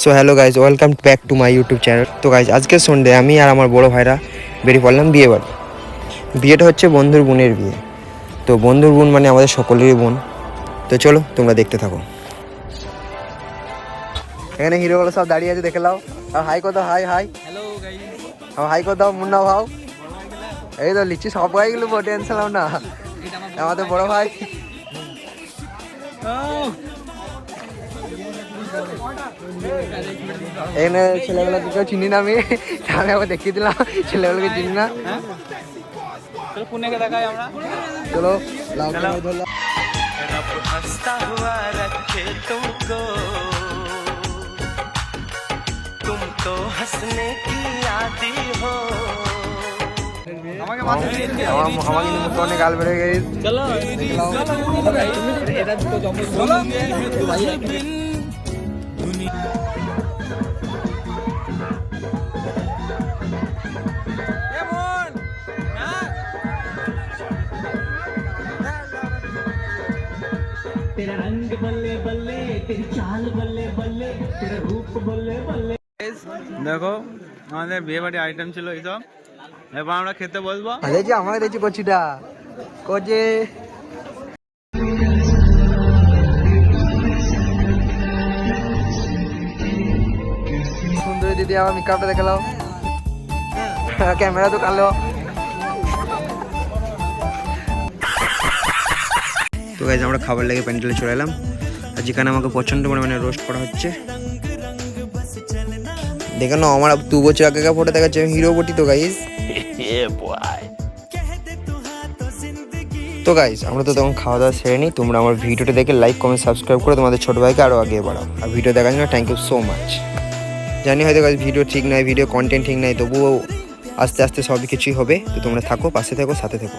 So hello guys, welcome back to my YouTube channel. তো guys, আজকে সন্ডে আমি আর আমার বড় ভাইরা বেরিয়ে পড়লাম বিয়ে বাড়ি। বিয়েটা হচ্ছে বন্ধুর বোনের বিয়ে। তো বন্ধুর বোন মানে আমাদের সকলেরই বোন। তো চলো তোমরা দেখতে থাকো। এখানে হিরোগুলো সব দাঁড়িয়ে আছে, দেখে নাও। আর হাই কোথাও, hi hi hello guys, hi কোথাও, মুন্না ভাও। এই তো লিচি সব গাইগুলো টেনশন নাও না, আমাদের বড় ভাই। এখানে ছেলেগুলোকে কেউ চিনি না, আমি আবার দেখিয়ে দিলাম ছেলেগুলোকে চিনি না। চলো পুনেকে দেখাই আমরা। চলো ধরলাম। हंसता हुआ रखे तुमको, तुम तो हंसने की आदी हो। আমাকে মাথা দিয়ে দিন। আমার কিন্তু মুখে অনেক গাল বেড়ে গেছে। চলো এটা তো জম্বল চলো ভাই। तेरा रंग बल्ले बल्ले तेरी चाल बल्ले बल्ले तेरा रूप बल्ले बल्ले। দেখো আমাদের বিয়ে বাড়ি আইটেম ছিল এইসব, এবার আমরা খেতে বসবো। দেখছি আমাকে দেখছি কচিটা কোচে। সুন্দরী দিদি আমার মেকআপটা দেখালো, ক্যামেরা তো কালো। তো গাইজ, আমরা খাবার লেগে প্যান্ডেলে চলে এলাম। আর যেখানে আমাকে প্রচণ্ড পরিমাণে রোস্ট করা হচ্ছে। দেখে নাও, আমার 2 বছর আগেকার ফটো দেখাচ্ছে, আমি হিরো বটি। তো গাইজ আমরা তো তখন খাওয়া দাওয়া সেরে নিই। তোমরা আমার ভিডিওটা দেখে লাইক কমেন্ট সাবস্ক্রাইব করে তোমাদের ছোটো ভাইকে আরও আগে বাড়াও। আর ভিডিও দেখার জন্য থ্যাংক ইউ সো মাচ। জানি হয়তো গাইজ ভিডিও ঠিক নাই, ভিডিও কন্টেন্ট ঠিক নাই, তবুও আস্তে আস্তে সব কিছুই হবে। তো তোমরা থাকো, পাশে থেকো, সাথে থেকো।